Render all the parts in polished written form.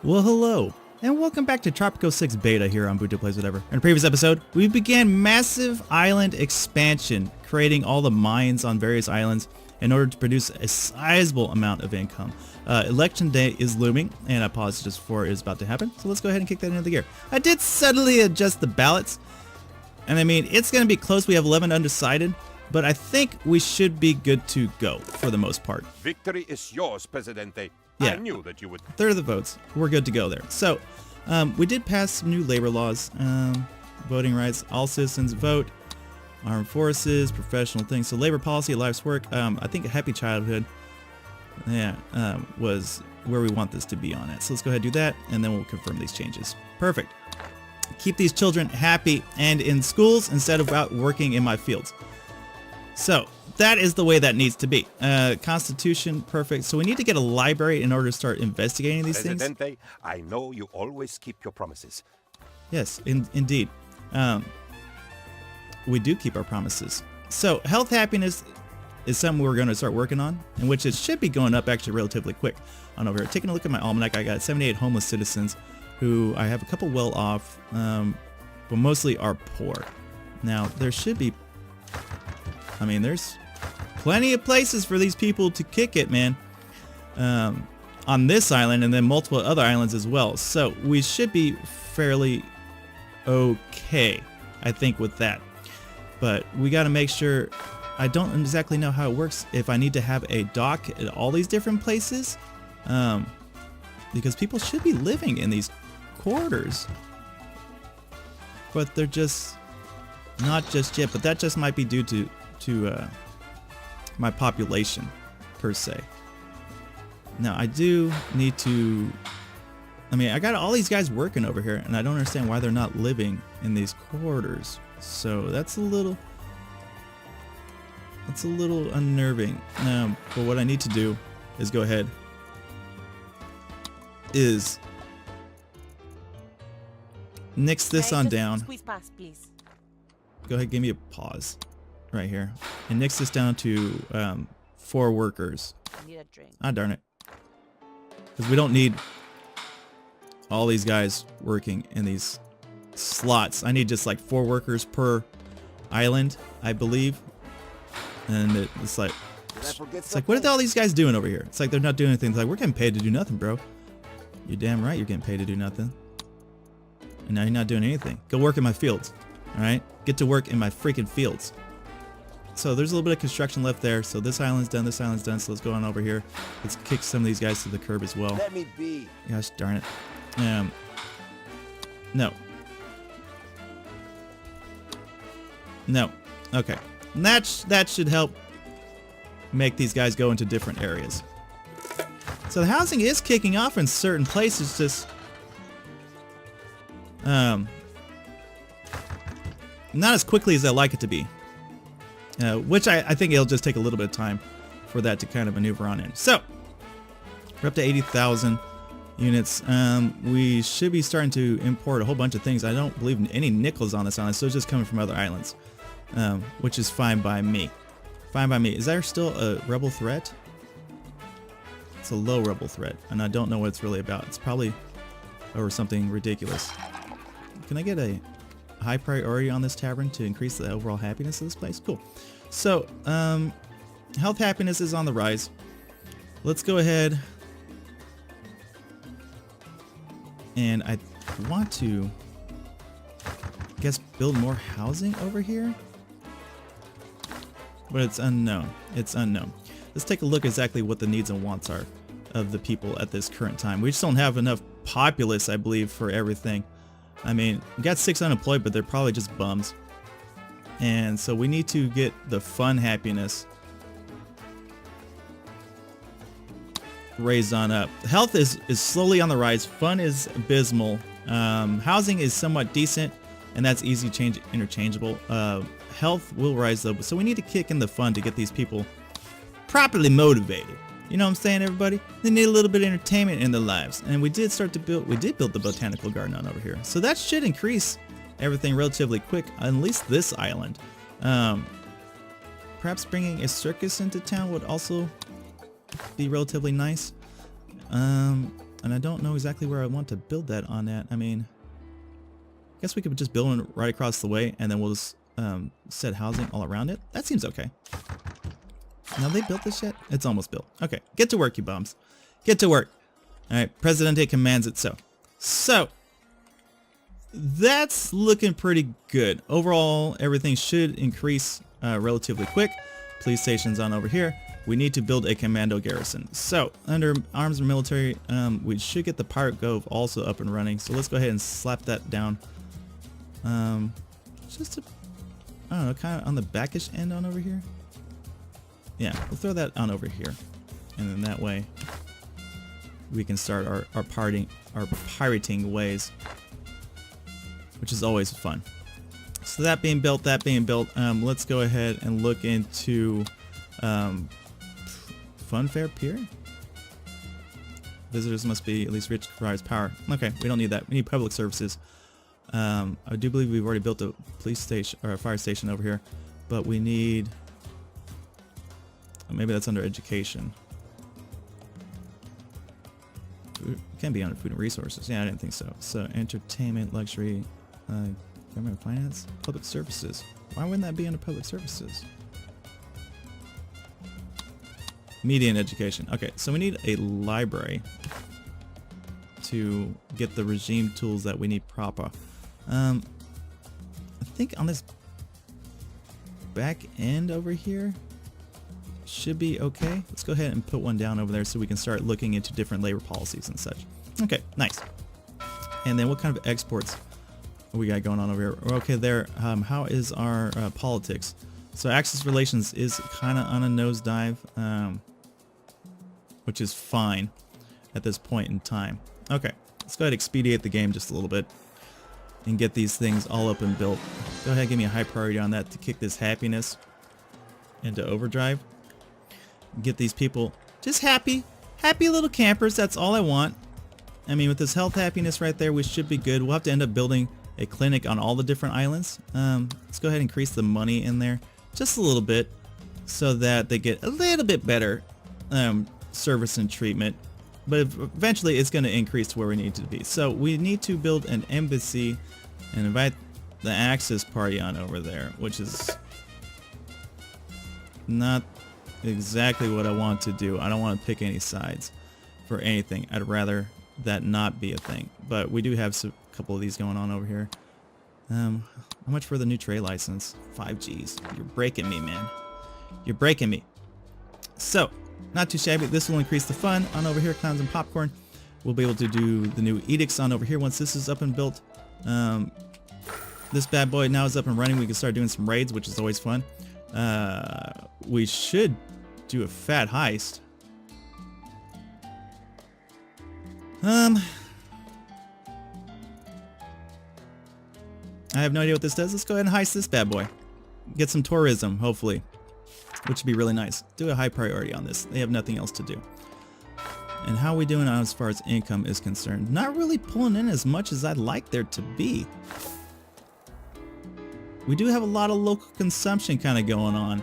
Well, hello, and welcome back to Tropico 6 Beta here on Buto Plays Whatever. In a previous episode, we began massive island expansion, creating all the mines on various islands in order to produce a sizable amount of income. Election day is looming, and I paused just before it was about to happen, so let's go ahead and kick that into the gear. I did subtly adjust the ballots, and I mean, it's going to be close. We have 11 undecided, but I think we should be good to go for the most part. Victory is yours, Presidente. Yeah. I knew that you would. Third of the votes. We're good to go there. So, we did pass some new labor laws. Voting rights, all citizens vote, armed forces, professional things. So labor policy, life's work. I think a happy childhood, was where we want this to be on it. So let's go ahead and do that, and then we'll confirm these changes. Perfect. Keep these children happy and in schools instead of out working in my fields. So that is the way that needs to be. Constitution, perfect. So we need to get a library in order to start investigating these things. Presidente, I know you always keep your promises. Yes, indeed. We do keep our promises. So health happiness is something we're going to start working on, in which it should be going up actually relatively quick. On over here, taking a look at my almanac, I got 78 homeless citizens who I have a couple well off, but mostly are poor. Now there should be, I mean, there's plenty of places for these people to kick it, man, on this island and then multiple other islands as well. So we should be fairly okay, I think, with that. But we got to make sure. I don't exactly know how it works if I need to have a dock at all these different places, because people should be living in these quarters, but they're just not just yet. But that just might be due to my population per se. Now I do need to, I mean, I got all these guys working over here and I don't understand why they're not living in these quarters. So that's a little unnerving. But what I need to do is go ahead is nix this on down. Go ahead, give me a pause right here and nix this down to 4 workers. I need a drink. Ah, darn it, because we don't need all these guys working in these slots. I need just like 4 workers per island, I believe. And it's like what are all these guys doing over here? It's like they're not doing anything. It's like, we're getting paid to do nothing, bro. You're damn right you're getting paid to do nothing. And now you're not doing anything. Go work in my fields. Alright? Get to work in my freaking fields. So there's a little bit of construction left there. So this island's done, this island's done. So let's go on over here. Let's kick some of these guys to the curb as well. Let me be. Gosh darn it. No. No. Okay. And that should help make these guys go into different areas. So the housing is kicking off in certain places, just not as quickly as I like it to be, which I think it'll just take a little bit of time for that to kind of maneuver on in. So we're up to 80,000 units. We should be starting to import a whole bunch of things. I don't believe any nickels on this island, so it's just coming from other islands, which is fine by me. Fine by me. Is there still a rebel threat? It's a low rebel threat, and I don't know what it's really about. It's probably over something ridiculous. Can I get a high priority on this tavern to increase the overall happiness of this place? Cool. So, health happiness is on the rise. Let's go ahead. And I want to, I guess, build more housing over here. But it's unknown. It's unknown. Let's take a look exactly what the needs and wants are of the people at this current time. We just don't have enough populace, I believe, for everything. I mean, we got 6 unemployed, but they're probably just bums. And so we need to get the fun happiness raised on up. Health is slowly on the rise. Fun is abysmal. Housing is somewhat decent, and that's easy change interchangeable. Health will rise though, so we need to kick in the fun to get these people properly motivated. You know what I'm saying, everybody? They need a little bit of entertainment in their lives. And we did build the botanical garden on over here. So that should increase everything relatively quick, at least this island. Perhaps bringing a circus into town would also be relatively nice. and I don't know exactly where I want to build that on at. I mean, I guess we could just build it right across the way, and then we'll just set housing all around it. That seems okay. Now they built this yet? It's almost built. Okay, get to work, you bums. Get to work. All right, Presidente commands it so. So, that's looking pretty good. Overall, everything should increase relatively quick. Police station's on over here. We need to build a commando garrison. So, under arms and military, we should get the Pirate Cove also up and running. So let's go ahead and slap that down. Just to, I don't know, kind of on the backish end on over here. Yeah, we'll throw that on over here. And then that way, we can start our pirating ways, which is always fun. So that being built, let's go ahead and look into Funfair Pier. Visitors must be at least rich, provides power. Okay, we don't need that. We need public services. I do believe we've already built a police station or a fire station over here, but we need, maybe that's under education. It can be under food and resources. Yeah, I didn't think so. So entertainment, luxury, government finance, public services. Why wouldn't that be under public services? Media and education. Okay, so we need a library to get the regime tools that we need proper. I think on this back end over here should be okay. Let's go ahead and put one down over there so we can start looking into different labor policies and such. Okay, nice. And then what kind of exports we got going on over here? We're okay there. How is our politics? So Axis relations is kind of on a nosedive, which is fine at this point in time. Okay, let's go ahead and expedite the game just a little bit and get these things all up and built. Go ahead and give me a high priority on that to kick this happiness into overdrive. Get these people just happy little campers. That's all I want. I mean, with this health happiness right there, we should be good. We'll have to end up building a clinic on all the different islands. Let's go ahead and increase the money in there just a little bit so that they get a little bit better service and treatment. But eventually it's going to increase to where we need to be. So we need to build an embassy and invite the Axis party on over there, which is not exactly what I want to do. I don't want to pick any sides for anything. I'd rather that not be a thing. But we do have a couple of these going on over here. How much for the new trade license? 5 G's. You're breaking me, man. You're breaking me. So, not too shabby. This will increase the fun on over here. Clowns and popcorn. We'll be able to do the new edicts on over here once this is up and built. This bad boy now is up and running. We can start doing some raids, which is always fun. We should do a fat heist. I have no idea what this does. Let's go ahead and heist this bad boy. Get some tourism, hopefully, which would be really nice. Do a high priority on this. They have nothing else to do. And how are we doing as far as income is concerned? Not really pulling in as much as I'd like there to be. We do have a lot of local consumption kind of going on.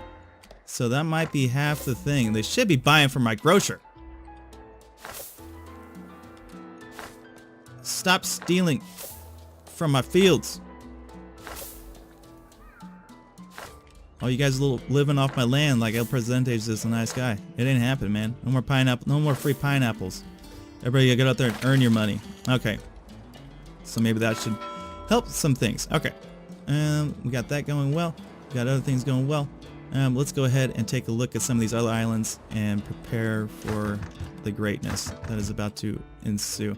So that might be half the thing. They should be buying from my grocer. Stop stealing from my fields. Oh, you guys living off my land like El Presidente is just a nice guy. It ain't happening, man. No more pineapple. No more free pineapples. Everybody get out there and earn your money. Okay. So maybe that should help some things. Okay. We got that going well. We got other things going well. Let's go ahead and take a look at some of these other islands and prepare for the greatness that is about to ensue.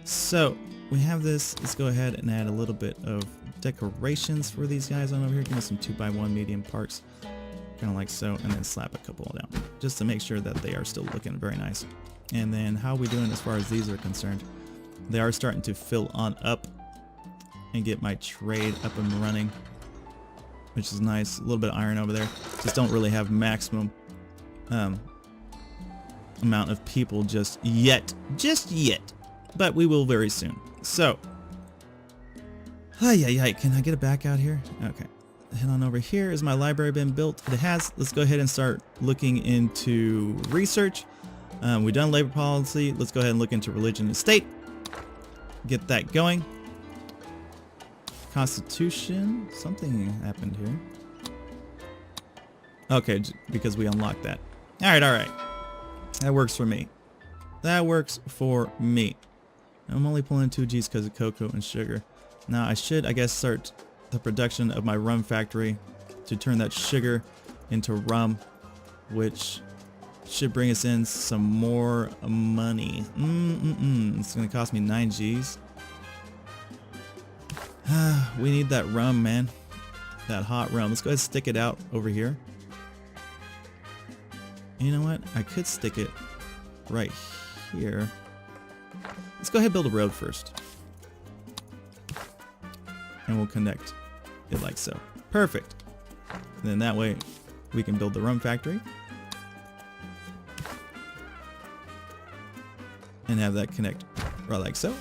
So we have this. Let's go ahead and add a little bit of decorations for these guys on over here. Give me some 2x1 medium parks, kind of like so, and then slap a couple down just to make sure that they are still looking very nice. And then how are we doing as far as these are concerned? They are starting to fill on up and get my trade up and running, which is nice. A little bit of iron over there. Just don't really have maximum amount of people just yet, but we will very soon. So can I get it back out here? Okay, head on over here. Has my library been built? It has. Let's go ahead and start looking into research. We've done labor policy. Let's go ahead and look into religion and state. Get that going. Constitution. Something happened here. Okay, because we unlocked that. Alright, alright. That works for me. That works for me. I'm only pulling 2 Gs because of cocoa and sugar. Now I should, I guess, start the production of my rum factory to turn that sugar into rum, which should bring us in some more money. It's going to cost me 9 Gs. We need that rum, man. That hot rum. Let's go ahead and stick it out over here. You know what? I could stick it right here. Let's go ahead and build a road first. And we'll connect it like so. Perfect. And then that way we can build the rum factory. And have that connect right like so.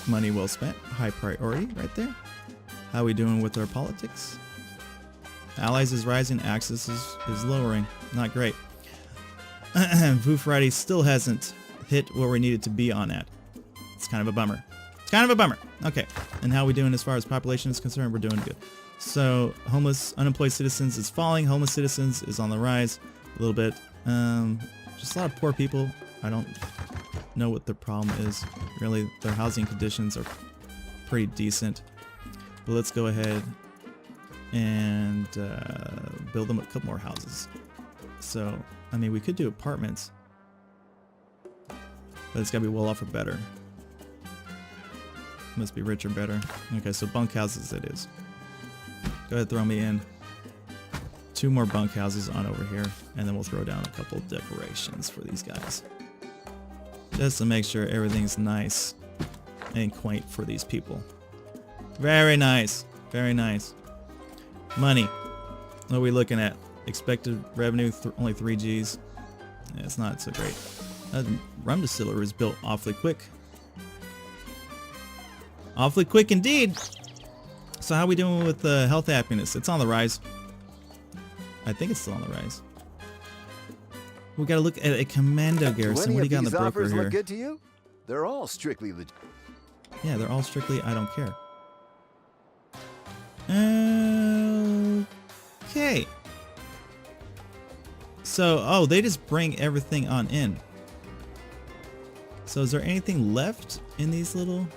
Money well spent. High priority right there. How are we doing with our politics? Allies is rising. Axis is lowering. Not great. Vu Friday still hasn't hit where we needed to be on at. It's kind of a bummer. It's kind of a bummer. Okay. And how are we doing as far as population is concerned? We're doing good. So homeless, unemployed citizens is falling. Homeless citizens is on the rise a little bit. Just a lot of poor people. I don't know what their problem is. Really, their housing conditions are pretty decent. But let's go ahead and build them a couple more houses. So, I mean, we could do apartments, but it's got to be well off or better. Must be rich or better. Okay, so bunkhouses it is. Go ahead, throw me in 2 more bunkhouses on over here, and then we'll throw down a couple of decorations for these guys. Just to make sure everything's nice and quaint for these people. Very nice. Very nice. Money. What are we looking at? Expected revenue, only 3 Gs. Yeah, it's not so great. Rum distiller is built awfully quick. Awfully quick indeed. So how are we doing with health happiness? It's on the rise. I think it's still on the rise. We got to look at a commando garrison. What do you got on the broker here? Look good to you? They're all strictly legit. Yeah, they're all strictly I don't care. Okay. So, oh, they just bring everything on in. So is there anything left in these little...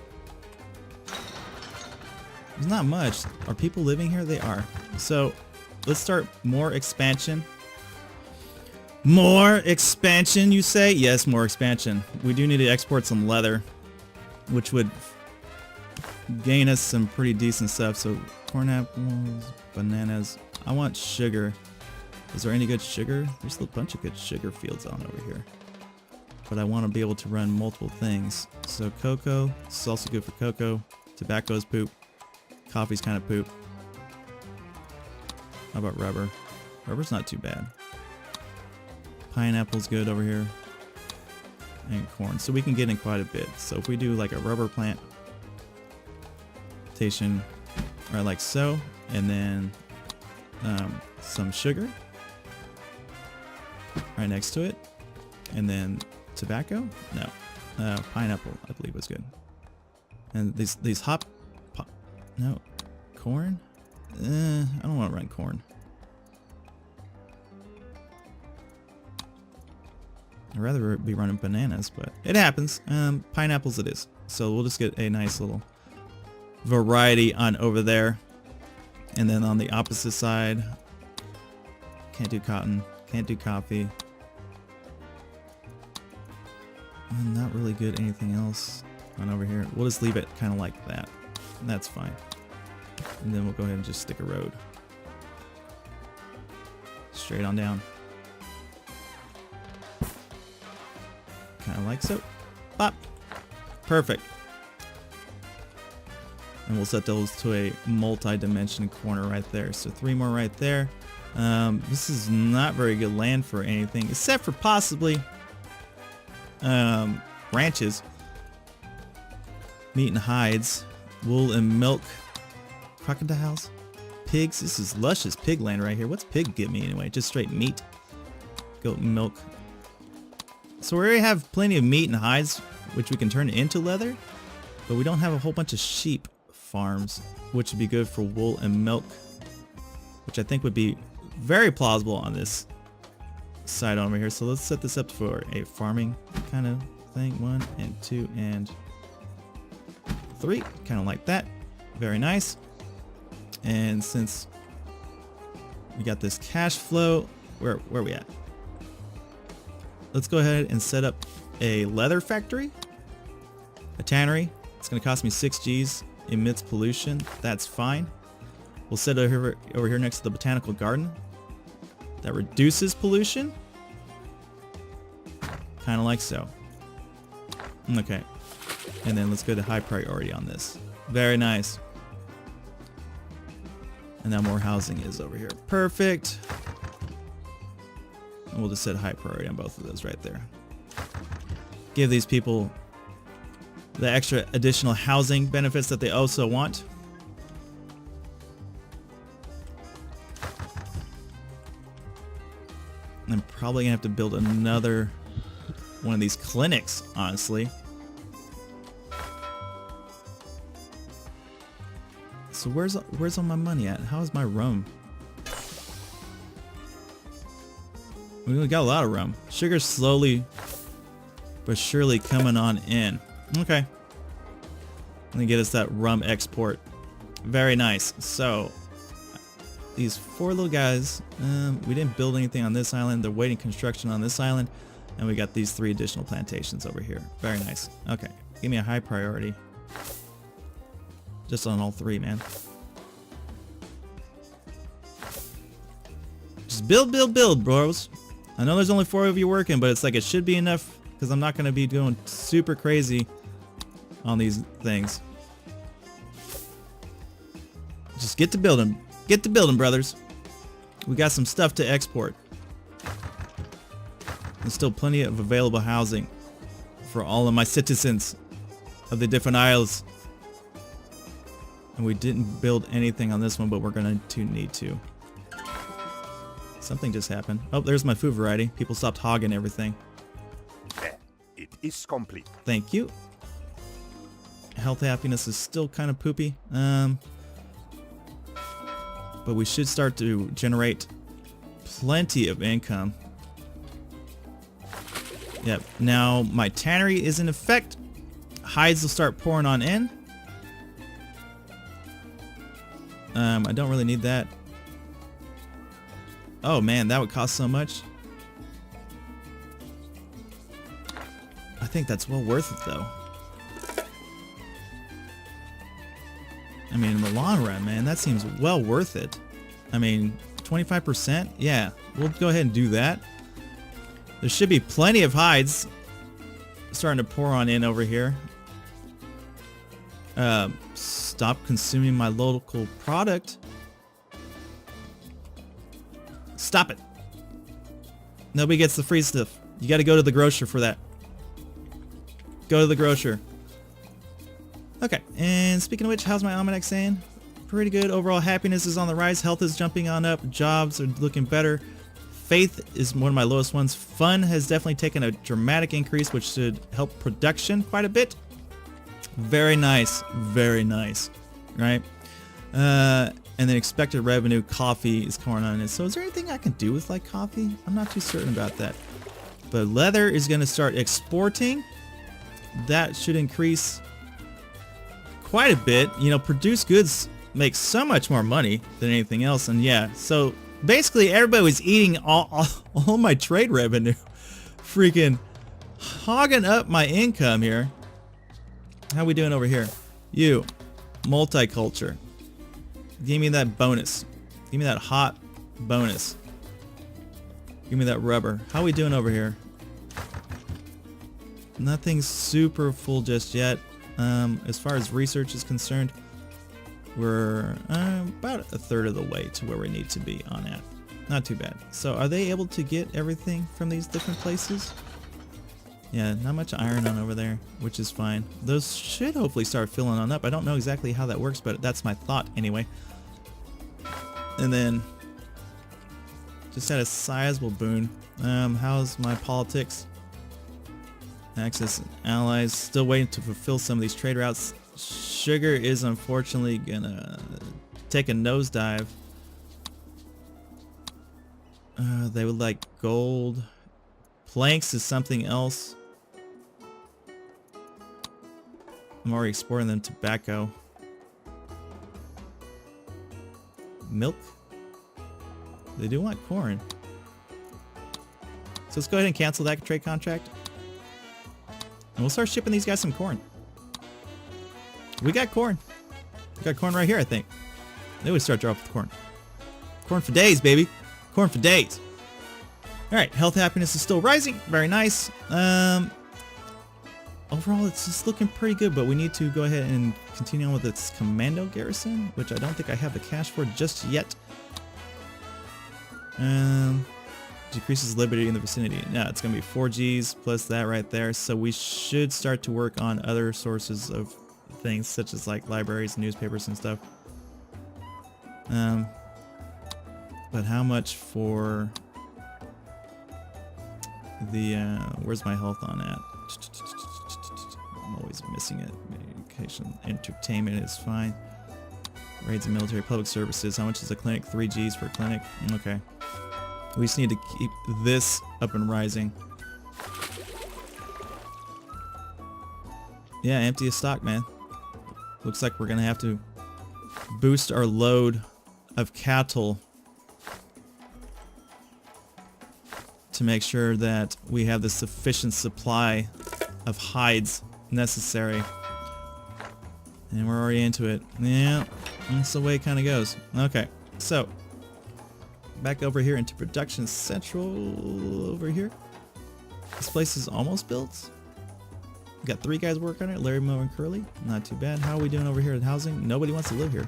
There's not much. Are people living here? They are. So let's start more expansion. More expansion, you say? Yes, more expansion. We do need to export some leather, which would gain us some pretty decent stuff. So corn apples, bananas. I want sugar. Is there any good sugar? There's a bunch of good sugar fields on over here. But I want to be able to run multiple things. So cocoa, this is also good for cocoa. Tobacco's poop. Coffee's kind of poop. How about rubber? Rubber's not too bad. Pineapple's good over here. And corn. So we can get in quite a bit. So if we do like a rubber plantation, right like so, and then some sugar right next to it, and then tobacco? No. Pineapple, I believe was good. And these no, corn? I don't want to run corn. I'd rather be running bananas, but it happens. Pineapples it is. So we'll just get a nice little variety on over there. And then on the opposite side, can't do cotton, can't do coffee. And not really good anything else on over here. We'll just leave it kind of like that. That's fine. And then we'll go ahead and just stick a road straight on down. Kind of like so. Bop. Perfect. And we'll set those to a multi-dimension corner right there. So 3 more right there. This is not very good land for anything, except for possibly ranches. Meat and hides. Wool and milk. Crocodiles. Pigs. This is luscious pig land right here. What's pig give me anyway? Just straight meat. goat milk. So we already have plenty of meat and hides, which we can turn into leather, but we don't have a whole bunch of sheep farms, which would be good for wool and milk, which I think would be very plausible on this side over here. So let's set this up for a farming kind of thing. 1 and 2 and 3, kind of like that. Very nice. And since we got this cash flow, where are we at? Let's go ahead and set up a leather factory, a tannery. It's going to cost me 6 G's. Emits pollution. That's fine. We'll set it over here next to the botanical garden. That reduces pollution. Kind of like so. Okay. And then let's go to high priority on this. Very nice. And now more housing is over here. Perfect. And we'll just set high priority on both of those right there. Give these people the extra additional housing benefits that they also want. I'm probably gonna have to build another one of these clinics, honestly. So where's all my money at? How is my rum? We got a lot of rum. Sugar's slowly but surely coming on in. Okay. Let me get us that rum export. Very nice. So these 4 little guys, we didn't build anything on this island. They're waiting construction on this island. And we got these 3 additional plantations over here. Very nice. Okay. Give me a high priority. Just on all 3, man. Just build, build, build, bros. I know there's only 4 of you working, but it's like it should be enough because I'm not going to be going super crazy on these things. Just get to building. Get to building, brothers. We got some stuff to export. There's still plenty of available housing for all of my citizens of the different isles. And we didn't build anything on this one, but we're going to need to. Something just happened. Oh, there's my food variety. People stopped hogging everything. There. It is complete. Thank you. Health happiness is still kind of poopy. But we should start to generate plenty of income. Yep. Now my tannery is in effect. Hides will start pouring on in. I don't really need that. Oh man, that would cost so much. I think that's well worth it though. I mean, in the long run, man, that seems well worth it. I mean, 25%? Yeah, we'll go ahead and do that. There should be plenty of hides starting to pour on in over here. Stop consuming my local product. Stop it. Nobody gets the free stuff. You got to go to the grocer for that. Go to the grocer. Okay, and speaking of which, how's my almanac saying? Pretty good. Overall happiness is on the rise. Health is jumping on up. Jobs are looking better. Faith is one of my lowest ones. Fun has definitely taken a dramatic increase, which should help production quite a bit. Very nice. Very nice. Right? And then expected revenue, coffee is coming on in. So is there anything I can do with like coffee? I'm not too certain about that. But leather is going to start exporting. That should increase quite a bit. You know, produced goods make so much more money than anything else. And yeah, so basically everybody was eating all my trade revenue. Freaking hogging up my income here. How we doing over here? You, multiculture. Give me that bonus. Give me that hot bonus. Give me that rubber. How we doing over here? Nothing super full just yet. As far as research is concerned, we're about a third of the way to where we need to be on that. Not too bad. So are they able to get everything from these different places? Yeah, not much iron on over there, which is fine. Those should hopefully start filling on up. I don't know exactly how that works, but that's my thought anyway. And then Just had a sizable boon. How's my politics? Access allies. Still waiting to fulfill some of these trade routes. Sugar is unfortunately gonna take a nosedive. They would like gold. Planks is something else. I'm already exporting them tobacco. Milk? They do want corn. So let's go ahead and cancel that trade contract. And we'll start shipping these guys some corn. We got corn. We got corn right here, I think. They would start dropping with corn. Corn for days, baby. Corn for days. Alright, health happiness is still rising. Very nice. Overall, it's just looking pretty good, but we need to go ahead and continue on with its commando garrison, which I don't think I have the cash for just yet. Decreases liberty in the vicinity. Yeah, it's going to be 4Gs plus that right there. So we should start to work on other sources of things, such as like libraries, newspapers, and stuff. But how much for the, where's my health on at? I'm always missing it. Medication, entertainment is fine. Raids and military public services. How much is a clinic? 3Gs for a clinic. Okay. We just need to keep this up and rising. Yeah, empty of stock, man. Looks like we're gonna have to boost our load of cattle to make sure that we have the sufficient supply of hides necessary. And we're already into it. Yeah, that's the way it kind of goes. Okay, so back over here into production central over here. This place is almost built. We got 3 guys working on it. Larry, Mo, and Curly. Not too bad. How are we doing over here at housing? Nobody wants to live here.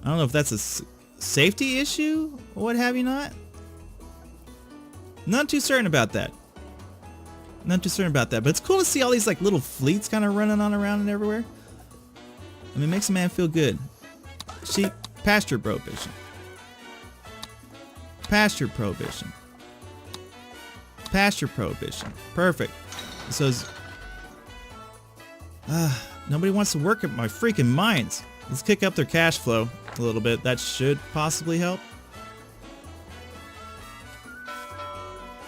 I don't know if that's a safety issue or what have you not. Not too certain about that. Not too certain about that. But it's cool to see all these like little fleets kind of running on around and everywhere. I mean, it makes a man feel good. Sheep. Pasture prohibition. Pasture prohibition. Pasture prohibition. Perfect. So nobody wants to work at my freaking mines. Let's kick up their cash flow a little bit. That should possibly help.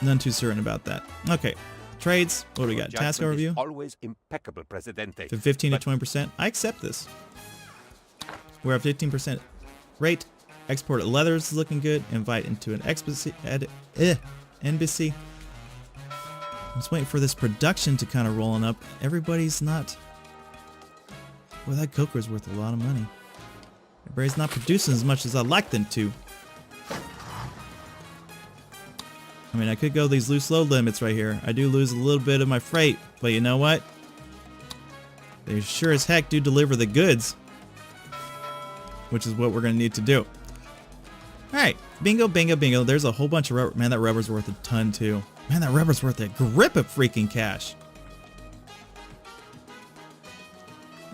None too certain about that. Okay. Trades. What do we got? Task overview. Always impeccable, Presidente. For 15 to 20%. I accept this. We're at 15% rate. Export at leathers is looking good. Invite into an embassy. I'm just waiting for this production to kind of rolling up. Everybody's not. Well, that cocoa is worth a lot of money. Everybody's not producing as much as I'd like them to. I mean, I could go these loose load limits right here. I do lose a little bit of my freight, but you know what? They sure as heck do deliver the goods, which is what we're going to need to do. Alright, bingo, bingo, bingo. There's a whole bunch of rubber. Man, that rubber's worth a ton too. Man, that rubber's worth a grip of freaking cash.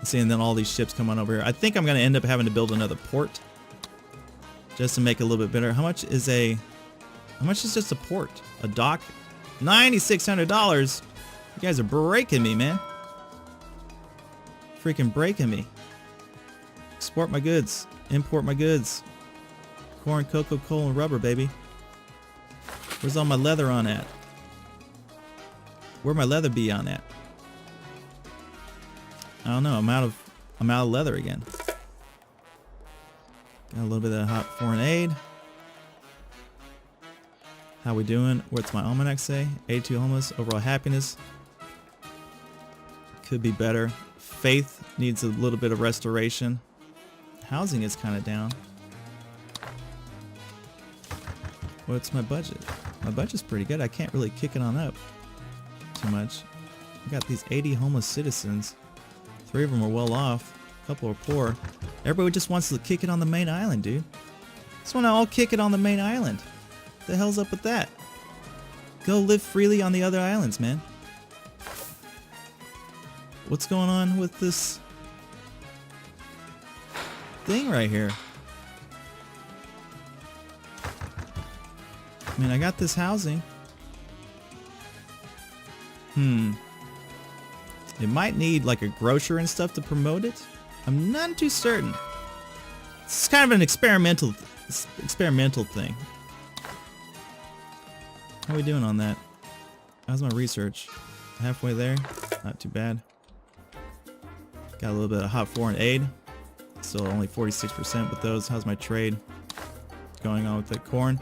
See, and then all these ships come on over here. I think I'm going to end up having to build another port just to make it a little bit better. How much is just a port? A dock? $9,600. You guys are breaking me, man. Freaking breaking me. Export my goods. Import my goods. Corn, cocoa, coal, and rubber, baby. Where's all my leather on at? Where my leather be on at? I don't know. I'm out of leather again. Got a little bit of hot foreign aid. How we doing? What's my almanac say? 82 homeless. Overall happiness. Could be better. Faith needs a little bit of restoration. Housing is kind of down. What's my budget? My budget's pretty good. I can't really kick it on up too much. I got these 80 homeless citizens. 3 of them are well off. A couple are poor. Everybody just wants to kick it on the main island, dude. Just want to all kick it on the main island. What the hell's up with that? Go live freely on the other islands, man. What's going on with this thing right here? I mean, I got this housing. It might need like a grocer and stuff to promote it. I'm not too certain. It's kind of an experimental thing. How are we doing on that? How's my research? Halfway there. Not too bad. Got a little bit of hot foreign aid. Still only 46% with those. How's my trade going on with the corn?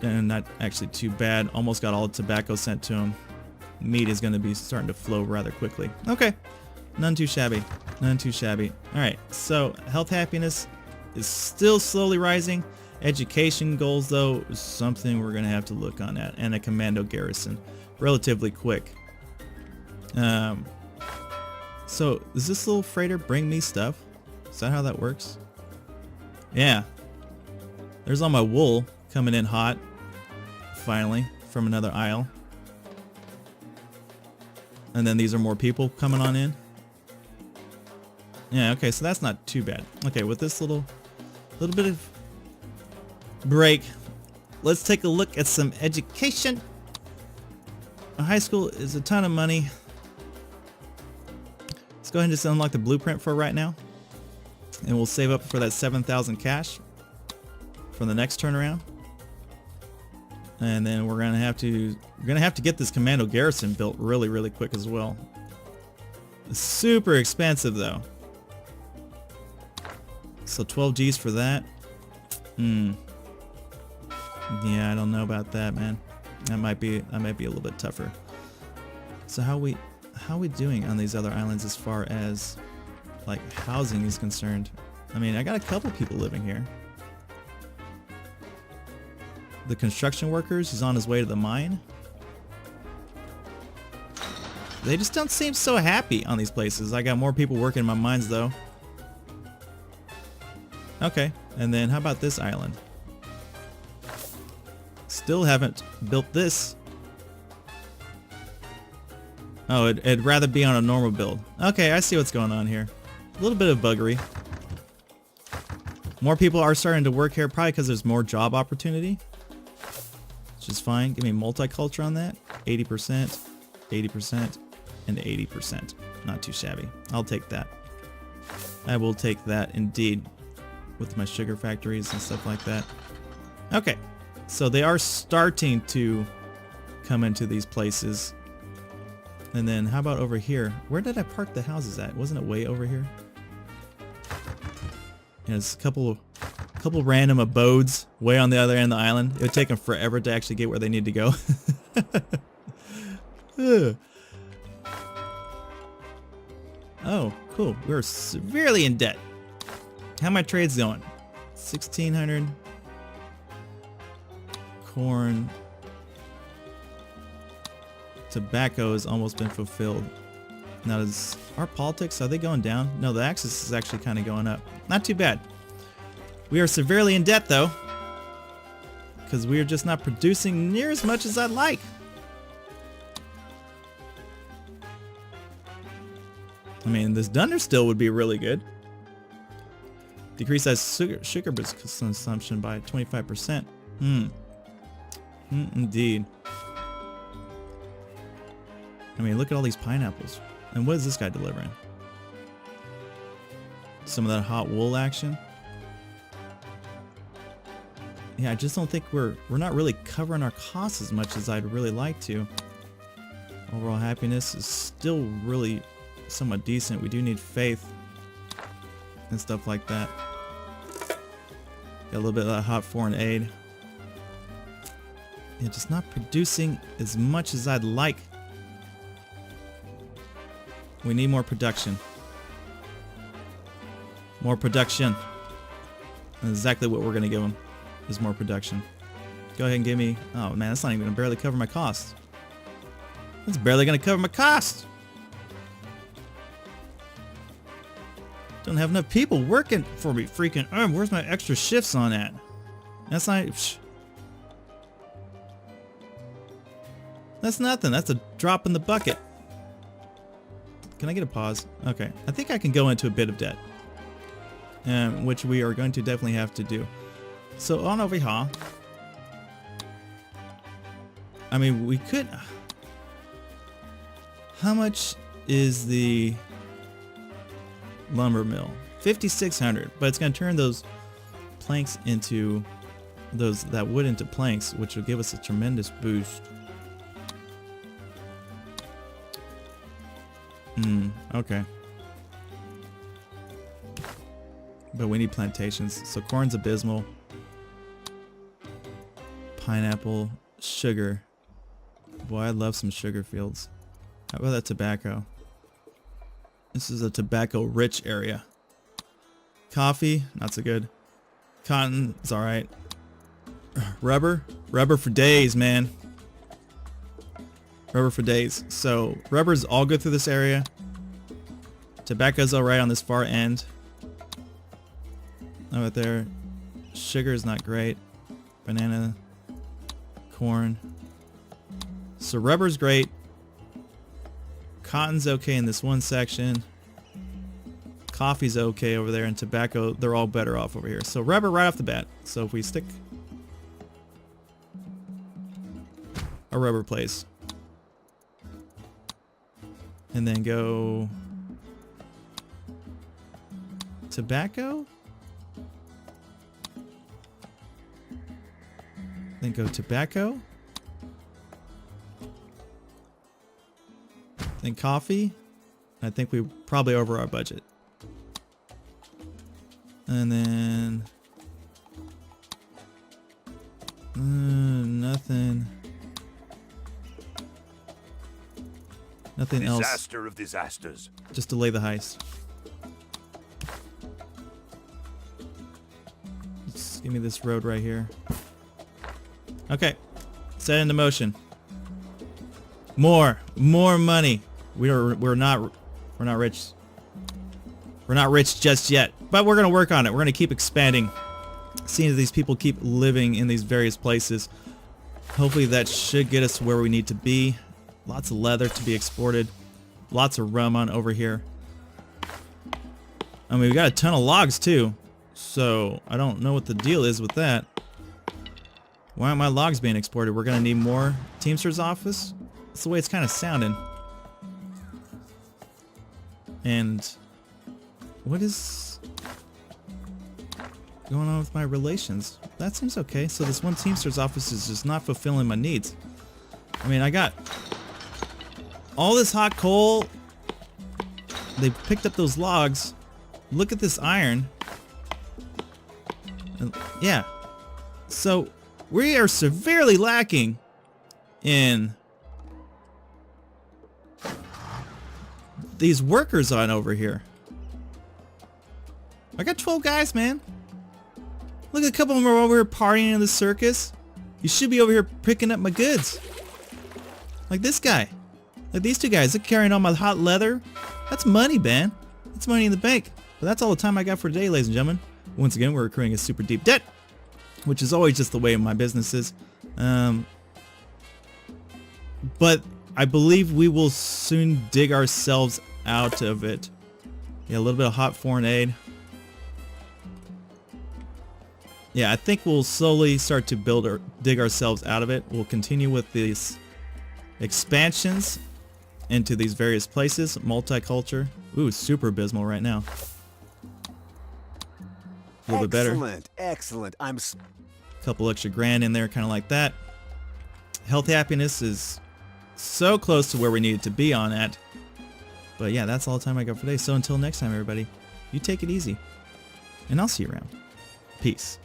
And not actually too bad. Almost got all the tobacco sent to him. Meat is going to be starting to flow rather quickly. Okay. None too shabby. None too shabby. Alright, so health happiness is still slowly rising. Education goals, though, is something we're going to have to look on at. And a commando garrison. Relatively quick. So, does this little freighter bring me stuff? Is that how that works? Yeah. There's all my wool coming in hot. Finally, from another aisle. And then these are more people coming on in. Yeah, okay, so that's not too bad. Okay, with this little bit of break, let's take a look at some education. A high school is a ton of money. Let's go ahead and just unlock the blueprint for right now. And we'll save up for that 7,000 cash for the next turnaround. And then we're gonna have to get this commando garrison built really, really quick as well. It's super expensive though. So 12 G's for that. Yeah, I don't know about that, man. That might be a little bit tougher. So how we doing on these other islands as far as like housing is concerned? I mean, I got a couple people living here. The construction workers, he's on his way to the mine. They just don't seem so happy on these places. I got more people working in my mines though. Okay, and then how about this island? Still haven't built this. Oh, it'd rather be on a normal build. Okay, I see what's going on here. A little bit of buggery. More people are starting to work here, probably because there's more job opportunity. Which is fine. Give me multicultural on that. 80%, 80%, and 80%. Not too shabby. I'll take that. I will take that indeed. With my sugar factories and stuff like that. Okay. So they are starting to come into these places. And then how about over here? Where did I park the houses at? Wasn't it way over here? Yeah, there's a couple random abodes way on the other end of the island. It would take them forever to actually get where they need to go. Oh, cool. We're severely in debt. How my trades going? 1,600. Corn. Tobacco has almost been fulfilled. Now, does our politics, are they going down? No, the axis is actually kind of going up. Not too bad. We are severely in debt, though. Because we are just not producing near as much as I'd like. I mean, this Dunder still would be really good. Decrease that sugar consumption by 25%. Indeed. I mean, look at all these pineapples. And what is this guy delivering? Some of that hot wool action. Yeah, I just don't think we're not really covering our costs as much as I'd really like to. Overall happiness is still really somewhat decent. We do need faith and stuff like that. Got a little bit of that hot foreign aid. Yeah, just not producing as much as I'd like. We need more production. More production. That's exactly what we're going to give them, is more production. Go ahead and give me... Oh man, that's not even going to barely cover my costs. That's barely going to cover my costs. Don't have enough people working for me. Freaking where's my extra shifts on at? That's not... Psh. That's nothing. That's a drop in the bucket. Can I get a pause? Okay. I think I can go into a bit of debt. Which we are going to definitely have to do. So on over here. I mean, we could... How much is the lumber mill? 5,600, but it's going to turn those planks into... that wood into planks, which will give us a tremendous boost. Okay. But we need plantations. So corn's abysmal. Pineapple, sugar. Boy, I love some sugar fields. How about that tobacco? This is a tobacco-rich area. Coffee, not so good. Cotton is alright. Rubber for days, man. Rubber for days. So rubber's all good through this area. Tobacco's alright on this far end. Over there. Sugar is not great. Banana, corn. So rubber's great. Cotton's okay in this one section. Coffee's okay over there, and tobacco, they're all better off over here. So rubber right off the bat. So if we stick a rubber place and then go tobacco, then go tobacco, then coffee. I think we probably over our budget. And then nothing else. Disaster of disasters. Just delay the heist. Just give me this road right here. Okay, set into motion. More money. We're not rich. We're not rich just yet, but we're gonna work on it. We're gonna keep expanding, seeing that these people keep living in these various places. Hopefully that should get us where we need to be. Lots of leather to be exported. Lots of rum on over here. I mean, we got a ton of logs too, so I don't know what the deal is with that. Why aren't my logs being exported? We're gonna need more Teamsters office. That's the way it's kind of sounding. And what is going on with my relations? That seems okay. So this one Teamsters office is just not fulfilling my needs. I mean, I got all this hot coal. They picked up those logs. Look at this iron. Yeah. So we are severely lacking in these workers on over here. I got 12 guys, man. Look, a couple of them are over here partying in the circus. You should be over here picking up my goods. Like this guy. Like these two guys. They're carrying all my hot leather. That's money, man. That's money in the bank. But that's all the time I got for today, ladies and gentlemen. Once again, we're accruing a super deep debt, which is always just the way of my businesses. But I believe we will soon dig ourselves out of it. Yeah, a little bit of hot foreign aid. Yeah, I think we'll slowly start to build or dig ourselves out of it. We'll continue with these expansions into these various places. Multiculture. Ooh, super abysmal right now. A little bit better. Excellent, excellent. Couple extra grand in there, kind of like that. Health happiness is so close to where we need it to be on at. But yeah, that's all the time I got for today. So until next time, everybody, you take it easy. And I'll see you around. Peace.